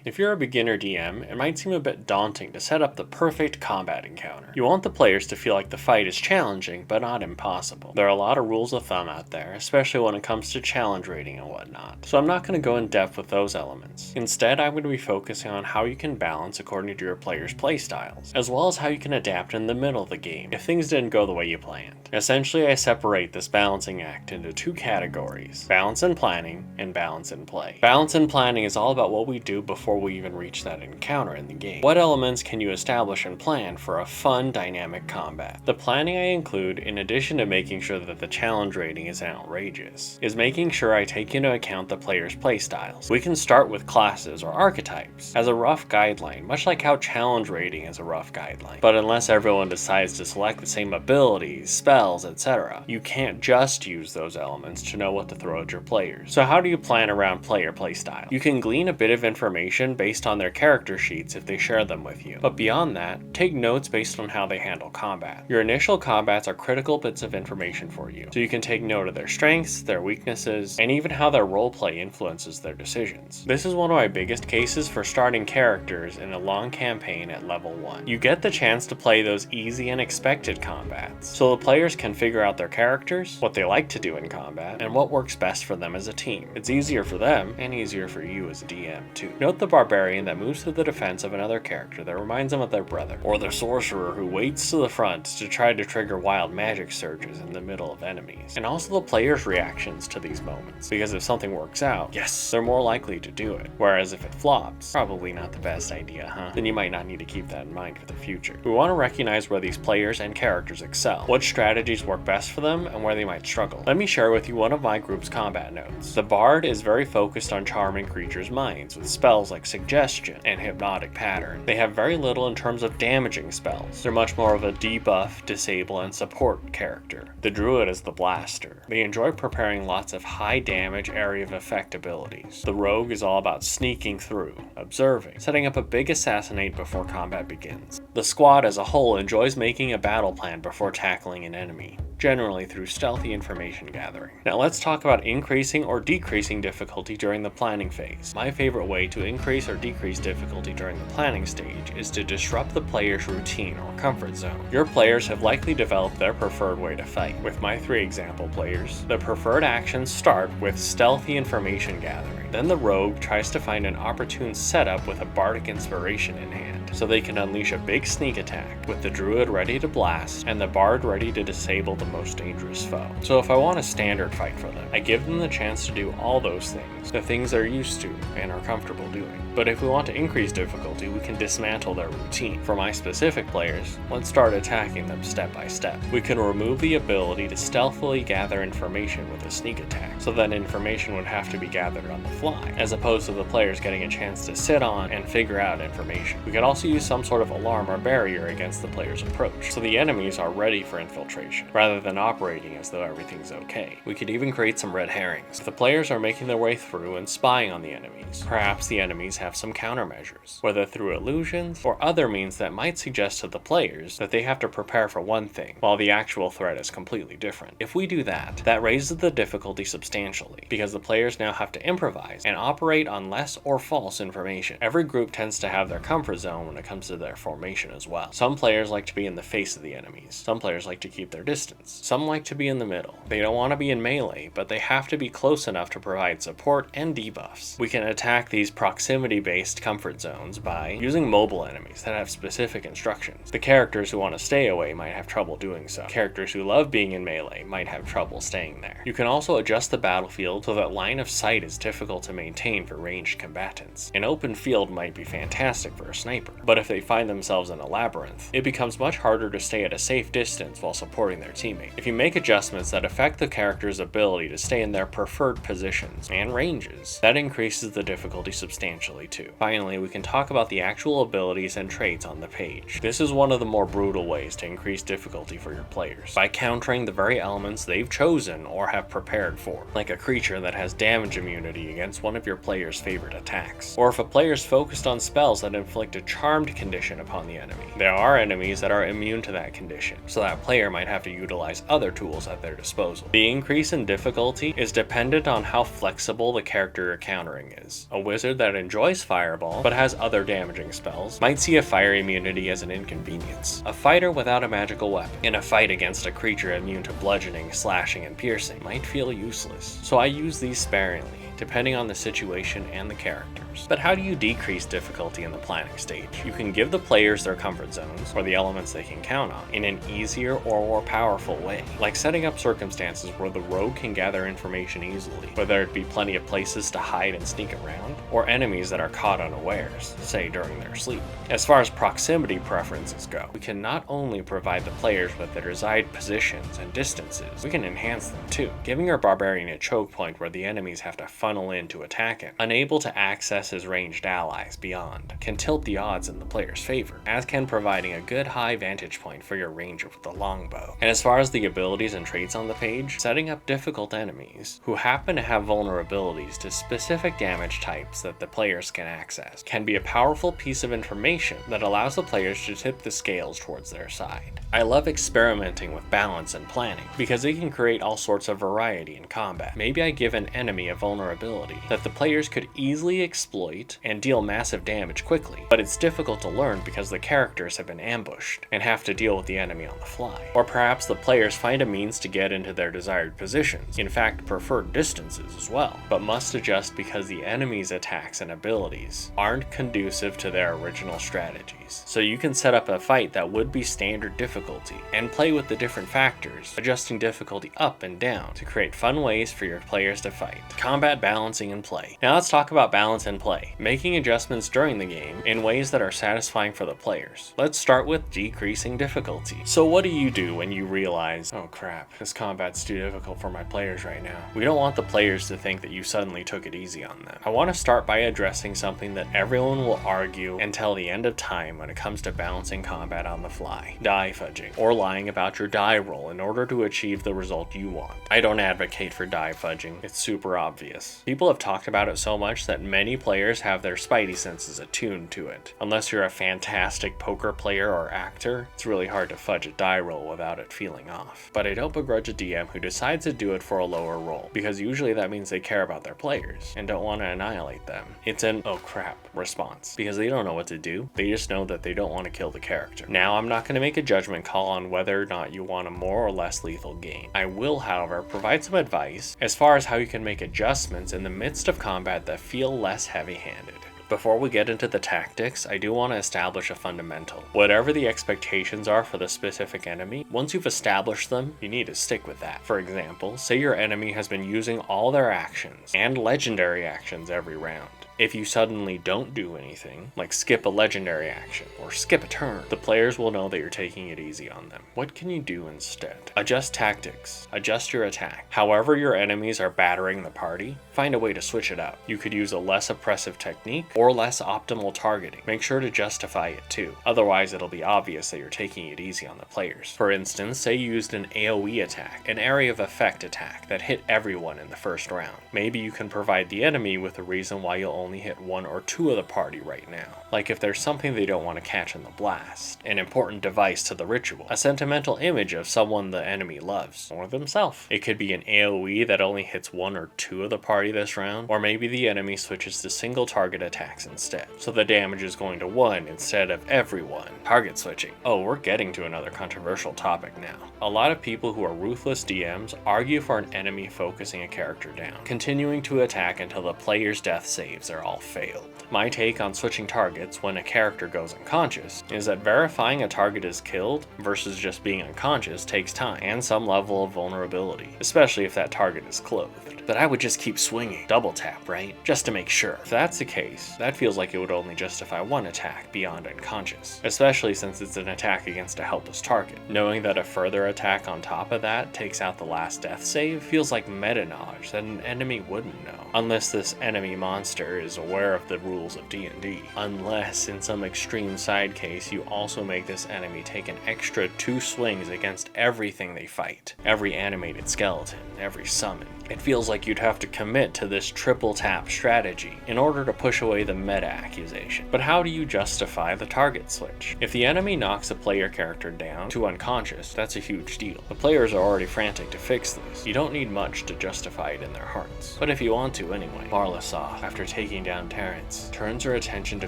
If you're a beginner DM, it might seem a bit daunting to set up the perfect combat encounter. You want the players to feel like the fight is challenging, but not impossible. There are a lot of rules of thumb out there, especially when it comes to challenge rating and whatnot, so I'm not going to go in depth with those elements. Instead, I'm going to be focusing on how you can balance according to your players' playstyles, as well as how you can adapt in the middle of the game if things didn't go the way you planned. Essentially, I separate this balancing act into two categories: balance in planning and balance in play. Balance in planning is all about what we do before we even reach that encounter in the game. What elements can you establish and plan for a fun, dynamic combat? The planning I include, in addition to making sure that the challenge rating isn't outrageous, is making sure I take into account the player's playstyles. We can start with classes or archetypes as a rough guideline, much like how challenge rating is a rough guideline. But unless everyone decides to select the same abilities, spells, etc., you can't just use those elements to know what to throw at your players. So how do you plan around player playstyle? You can glean a bit of information based on their character sheets if they share them with you. But beyond that, take notes based on how they handle combat. Your initial combats are critical bits of information for you, so you can take note of their strengths, their weaknesses, and even how their roleplay influences their decisions. This is one of my biggest cases for starting characters in a long campaign at level 1. You get the chance to play those easy and expected combats, so the players can figure out their characters, what they like to do in combat, and what works best for them as a team. It's easier for them, and easier for you as a DM too. Note the barbarian that moves to the defense of another character that reminds them of their brother, or the sorcerer who waits to the front to try to trigger wild magic surges in the middle of enemies. And also the player's reactions to these moments, because if something works out, yes, they're more likely to do it. Whereas if it flops, probably not the best idea, huh? Then you might not need to keep that in mind for the future. We want to recognize where these players and characters excel, what strategies work best for them, and where they might struggle. Let me share with you one of my group's combat notes. The bard is very focused on charming creatures' minds with spells like suggestion and hypnotic pattern. They have very little in terms of damaging spells. They're much more of a debuff, disable, and support character. The druid is the blaster. They enjoy preparing lots of high damage area of effect abilities. The rogue is all about sneaking through, observing, setting up a big assassinate before combat begins. The squad as a whole enjoys making a battle plan before tackling an enemy, generally through stealthy information gathering. Now let's talk about increasing or decreasing difficulty during the planning phase. My favorite way to increase or decrease difficulty during the planning stage is to disrupt the player's routine or comfort zone. Your players have likely developed their preferred way to fight. With my 3 example players, the preferred actions start with stealthy information gathering. Then the rogue tries to find an opportune setup with a bardic inspiration in hand, so they can unleash a big sneak attack, with the druid ready to blast and the bard ready to disable the most dangerous foe. So if I want a standard fight for them, I give them the chance to do all those things, the things they're used to and are comfortable doing. But if we want to increase difficulty, we can dismantle their routine. For my specific players, let's start attacking them step by step. We can remove the ability to stealthily gather information with a sneak attack, so that information would have to be gathered on the fly, as opposed to the players getting a chance to sit on and figure out information. We could also use some sort of alarm or barrier against the player's approach, so the enemies are ready for infiltration, rather than operating as though everything's okay. We could even create some red herrings. If the players are making their way through and spying on the enemies, perhaps the enemies have some countermeasures, whether through illusions or other means that might suggest to the players that they have to prepare for one thing, while the actual threat is completely different. If we do that, that raises the difficulty substantially, because the players now have to improvise and operate on less or false information. Every group tends to have their comfort zone when it comes to their formation as well. Some players like to be in the face of the enemies. Some players like to keep their distance. Some like to be in the middle. They don't want to be in melee, but they have to be close enough to provide support and debuffs. We can attack these proximity-based comfort zones by using mobile enemies that have specific instructions. The characters who want to stay away might have trouble doing so. Characters who love being in melee might have trouble staying there. You can also adjust the battlefield so that line of sight is difficult to maintain for ranged combatants. An open field might be fantastic for a sniper, but if they find themselves in a labyrinth, it becomes much harder to stay at a safe distance while supporting their teammate. If you make adjustments that affect the character's ability to stay in their preferred positions and ranges, that increases the difficulty substantially too. Finally, we can talk about the actual abilities and traits on the page. This is one of the more brutal ways to increase difficulty for your players, by countering the very elements they've chosen or have prepared for, like a creature that has damage immunity against one of your player's favorite attacks, or if a player's focused on spells that inflict a charmed condition upon the enemy. There are enemies that are immune to that condition, so that player might have to utilize utilize other tools at their disposal. The increase in difficulty is dependent on how flexible the character you're countering is. A wizard that enjoys fireball but has other damaging spells might see a fire immunity as an inconvenience. A fighter without a magical weapon in a fight against a creature immune to bludgeoning, slashing, and piercing might feel useless. So I use these sparingly, depending on the situation and the characters. But how do you decrease difficulty in the planning stage? You can give the players their comfort zones, or the elements they can count on, in an easier or more powerful way, like setting up circumstances where the rogue can gather information easily, where there'd be plenty of places to hide and sneak around, or enemies that are caught unawares, say during their sleep. As far as proximity preferences go, we can not only provide the players with their desired positions and distances, we can enhance them too, giving our barbarian a choke point where the enemies have to funnel in to attack him. Unable to access his ranged allies beyond can tilt the odds in the player's favor, as can providing a good high vantage point for your range with the longbow. And as far as the abilities and traits on the page, setting up difficult enemies who happen to have vulnerabilities to specific damage types that the players can access can be a powerful piece of information that allows the players to tip the scales towards their side. I love experimenting with balance and planning because it can create all sorts of variety in combat. Maybe I give an enemy a vulnerability that the players could easily exploit and deal massive damage quickly, but it's difficult to learn because the characters have been ambushed and have to deal with the enemy on the fly. Or perhaps the players find a means to get into their desired positions, in fact preferred distances as well, but must adjust because the enemy's attacks and abilities aren't conducive to their original strategies. So you can set up a fight that would be standard difficulty and play with the different factors, adjusting difficulty up and down to create fun ways for your players to fight. Combat balancing and play. Now let's talk about balance and play, making adjustments during the game in ways that are satisfying for the players. Let's start with decreasing difficulty. So what do you do when you realize, oh crap, this combat's too difficult for my players right now? We don't want the players to think that you suddenly took it easy on them. I want to start by addressing something that everyone will argue until the end of time when it comes to balancing combat on the fly: die fudging, or lying about your die roll in order to achieve the result you want. I don't advocate for die fudging, it's super obvious. People have talked about it so much that many players have their spidey senses attuned to it. Unless you're a fantastic poker player or actor, it's really hard to fudge a die roll without it feeling off. But I don't begrudge a DM who decides to do it for a lower roll, because usually that means they care about their players and don't want to annihilate them. It's an oh crap response, because they don't know what to do, they just know that they don't want to kill the character. Now I'm not going to make a judgment call on whether or not you want a more or less lethal game. I will, however, provide some advice as far as how you can make adjustments in the midst of combat that feel less heavy-handed. Before we get into the tactics, I do want to establish a fundamental. Whatever the expectations are for the specific enemy, once you've established them, you need to stick with that. For example, say your enemy has been using all their actions and legendary actions every round. If you suddenly don't do anything, like skip a legendary action or skip a turn, the players will know that you're taking it easy on them. What can you do instead? Adjust tactics, adjust your attack. However your enemies are battering the party, find a way to switch it up. You could use a less oppressive technique or less optimal targeting. Make sure to justify it too, otherwise it'll be obvious that you're taking it easy on the players. For instance, say you used an AoE attack, an area of effect attack that hit everyone in the first round. Maybe you can provide the enemy with a reason why you'll only hit one or two of the party right now. Like if there's something they don't want to catch in the blast, an important device to the ritual, a sentimental image of someone the enemy loves, or themselves. It could be an AoE that only hits one or two of the party this round, or maybe the enemy switches to single target attacks instead, so the damage is going to one instead of everyone. Target switching. Oh, we're getting to another controversial topic now. A lot of people who are ruthless DMs argue for an enemy focusing a character down, continuing to attack until the player's death saves are all failed. My take on switching targets when a character goes unconscious is that verifying a target is killed versus just being unconscious takes time and some level of vulnerability, especially if that target is clothed. But I would just keep swinging. Double tap, right? Just to make sure. If that's the case, that feels like it would only justify one attack beyond unconscious, especially since it's an attack against a helpless target. Knowing that a further attack on top of that takes out the last death save feels like meta knowledge that an enemy wouldn't know, unless this enemy monster is aware of the rules of D&D. Unless, in some extreme side case, you also make this enemy take an extra 2 swings against everything they fight. Every animated skeleton, every summon. It feels like you'd have to commit to this triple tap strategy in order to push away the meta accusation. But how do you justify the target switch? If the enemy knocks a player character down to unconscious, that's a huge deal. The players are already frantic to fix this. You don't need much to justify it in their hearts. But if you want to anyway. Marlisoth, after taking down Terrence, turns her attention to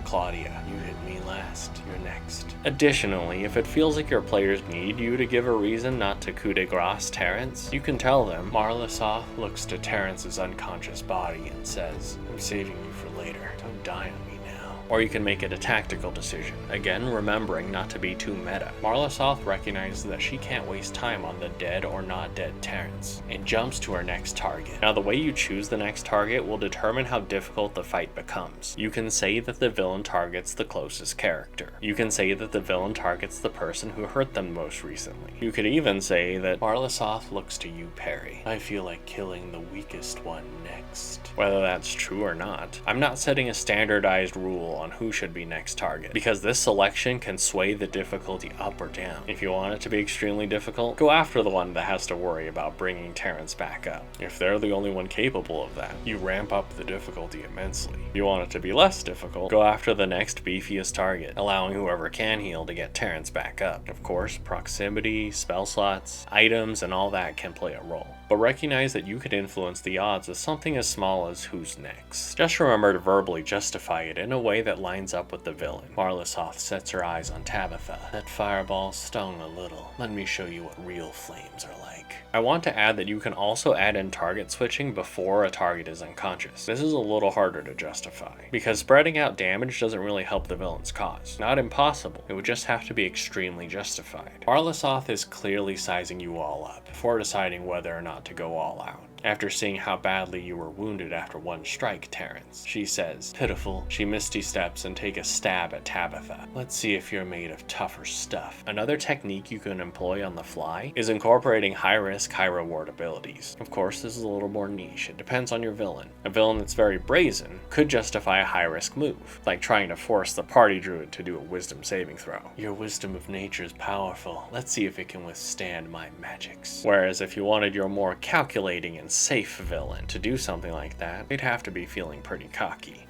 Claudia. You hit me last, you're next. Additionally, if it feels like your players need you to give a reason not to coup de grace Terrence, you can tell them. Marlisoth looks to Terrence's unconscious body and says, I'm saving you for later. Don't die on me now. Or you can make it a tactical decision, again remembering not to be too meta. Marlisoth recognizes that she can't waste time on the dead or not dead Terrence, and jumps to her next target. Now the way you choose the next target will determine how difficult the fight becomes. You can say that the villain targets the closest character. You can say that the villain targets the person who hurt them most recently. You could even say that Marlisoth looks to you, Perry. I feel like killing the weakest one next. Whether that's true or not, I'm not setting a standardized rule on who should be next target, because this selection can sway the difficulty up or down. If you want it to be extremely difficult, go after the one that has to worry about bringing Terrence back up. If they're the only one capable of that, you ramp up the difficulty immensely. If you want it to be less difficult, go after the next beefiest target, allowing whoever can heal to get Terrence back up. Of course, proximity, spell slots, items, and all that can play a role. But recognize that you could influence the odds with something as small as who's next. Just remember to verbally justify it in a way that lines up with the villain. Marlisoth sets her eyes on Tabitha. That fireball stung a little. Let me show you what real flames are like. I want to add that you can also add in target switching before a target is unconscious. This is a little harder to justify, because spreading out damage doesn't really help the villain's cause. Not impossible, it would just have to be extremely justified. Marlisoth is clearly sizing you all up before deciding whether or not to go all out. After seeing how badly you were wounded after one strike, Terrence, she says, pitiful. She misty steps and take a stab at Tabitha. Let's see if you're made of tougher stuff. Another technique you can employ on the fly is incorporating high-risk, high-reward abilities. Of course, this is a little more niche. It depends on your villain. A villain that's very brazen could justify a high-risk move, like trying to force the party druid to do a wisdom saving throw. Your wisdom of nature is powerful. Let's see if it can withstand my magics. Whereas if you wanted your more calculating and safe villain to do something like that, they'd have to be feeling pretty cocky.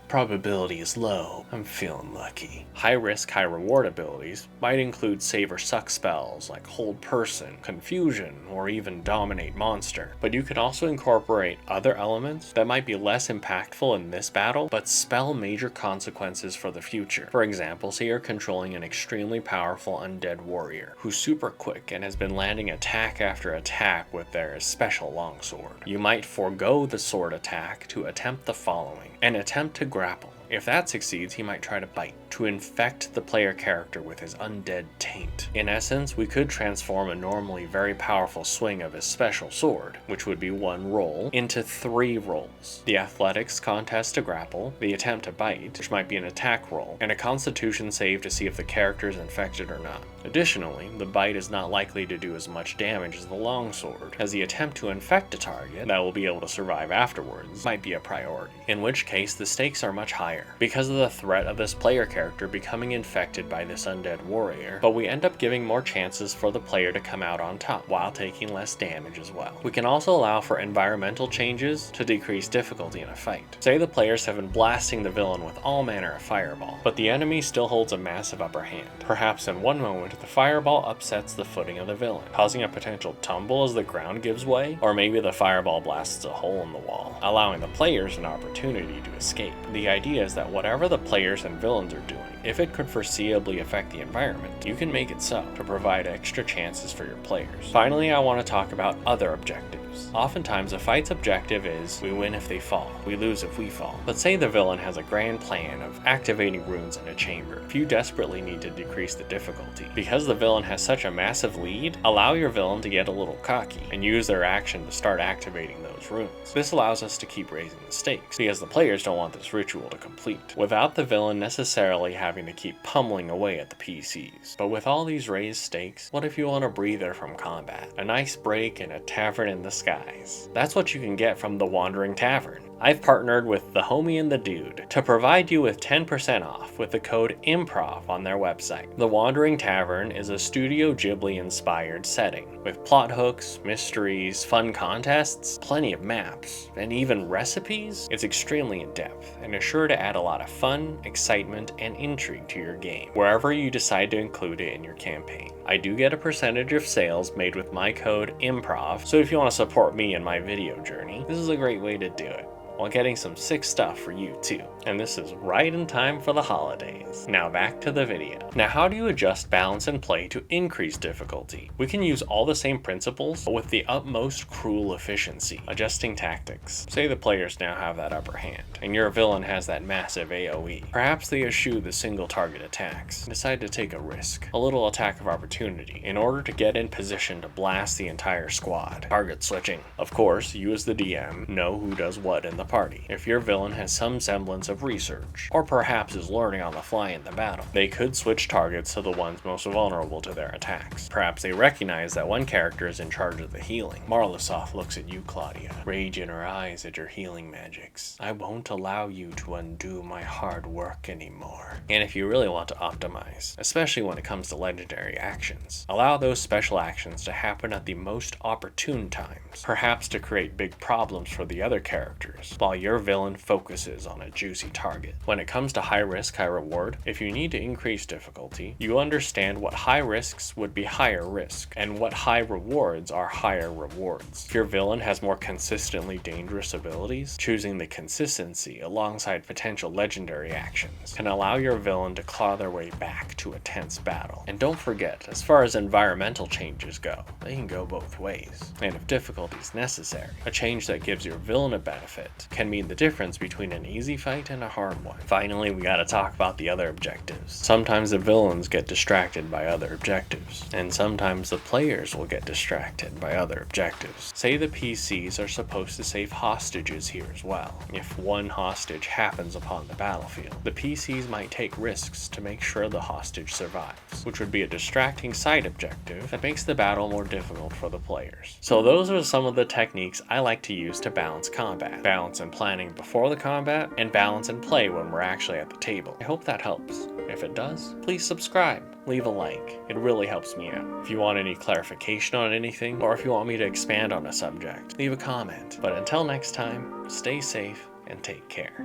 Probability is low. I'm feeling lucky. High risk, high reward abilities might include save or suck spells like hold person, confusion, or even dominate monster. But you can also incorporate other elements that might be less impactful in this battle, but spell major consequences for the future. For example, say you're controlling an extremely powerful undead warrior who's super quick and has been landing attack after attack with their special longsword. You might forego the sword attack to attempt the following: an attempt to grapple. If that succeeds, he might try to bite, to infect the player character with his undead taint. In essence, we could transform a normally very powerful swing of his special sword, which would be 1 roll, into 3 rolls. The athletics contest to grapple, the attempt to bite, which might be an attack roll, and a constitution save to see if the character is infected or not. Additionally, the bite is not likely to do as much damage as the longsword, as the attempt to infect a target that will be able to survive afterwards might be a priority, in which case the stakes are much higher because of the threat of this player character becoming infected by this undead warrior, but we end up giving more chances for the player to come out on top while taking less damage as well. We can also allow for environmental changes to decrease difficulty in a fight. Say the players have been blasting the villain with all manner of fireball, but the enemy still holds a massive upper hand. Perhaps in one moment the fireball upsets the footing of the villain, causing a potential tumble as the ground gives way, or maybe the fireball blasts a hole in the wall, allowing the players an opportunity to escape. The idea is that whatever the players and villains are doing, if it could foreseeably affect the environment, you can make it so to provide extra chances for your players. Finally, I want to talk about other objectives. Oftentimes, a fight's objective is, we win if they fall, we lose if we fall. But say the villain has a grand plan of activating runes in a chamber. If you desperately need to decrease the difficulty, because the villain has such a massive lead, allow your villain to get a little cocky and use their action to start activating those runes. This allows us to keep raising the stakes, because the players don't want this ritual to complete, without the villain necessarily having to keep pummeling away at the PCs. But with all these raised stakes, what if you want a breather from combat? A nice break in a tavern in the skies. That's what you can get from the Wandering Tavern. I've partnered with The Homie and the Dude to provide you with 10% off with the code IMPROV on their website. The Wandering Tavern is a Studio Ghibli-inspired setting with plot hooks, mysteries, fun contests, plenty of maps, and even recipes. It's extremely in-depth and is sure to add a lot of fun, excitement, and intrigue to your game, wherever you decide to include it in your campaign. I do get a percentage of sales made with my code IMPROV, so if you want to support me in my video journey, this is a great way to do it, while getting some sick stuff for you too. And this is right in time for the holidays. Now back to the video. Now, how do you adjust balance and play to increase difficulty? We can use all the same principles, but with the utmost cruel efficiency. Adjusting tactics. Say the players now have that upper hand, and your villain has that massive AoE. Perhaps they eschew the single target attacks, and decide to take a risk, a little attack of opportunity, in order to get in position to blast the entire squad. Target switching. Of course, you as the DM know who does what in the party. If your villain has some semblance of research, or perhaps is learning on the fly in the battle, they could switch targets to the ones most vulnerable to their attacks. Perhaps they recognize that one character is in charge of the healing. Marlisoth looks at you, Claudia, rage in her eyes at your healing magics. I won't allow you to undo my hard work anymore. And if you really want to optimize, especially when it comes to legendary actions, allow those special actions to happen at the most opportune times, perhaps to create big problems for the other characters, while your villain focuses on a juicy target. When it comes to high risk, high reward, if you need to increase difficulty, you understand what high risks would be higher risk, and what high rewards are higher rewards. If your villain has more consistently dangerous abilities, choosing the consistency alongside potential legendary actions can allow your villain to claw their way back to a tense battle. And don't forget, as far as environmental changes go, they can go both ways. And if difficulty is necessary, a change that gives your villain a benefit can mean the difference between an easy fight and a hard one. Finally, we gotta talk about the other objectives. Sometimes the villains get distracted by other objectives, and sometimes the players will get distracted by other objectives. Say the PCs are supposed to save hostages here as well. If one hostage happens upon the battlefield, the PCs might take risks to make sure the hostage survives, which would be a distracting side objective that makes the battle more difficult for the players. So those are some of the techniques I like to use to balance combat. Balance in planning before the combat, and balance in play when we're actually at the table. I hope that helps. If it does, please subscribe, leave a like. It really helps me out. If you want any clarification on anything, or if you want me to expand on a subject, leave a comment. But until next time, stay safe and take care.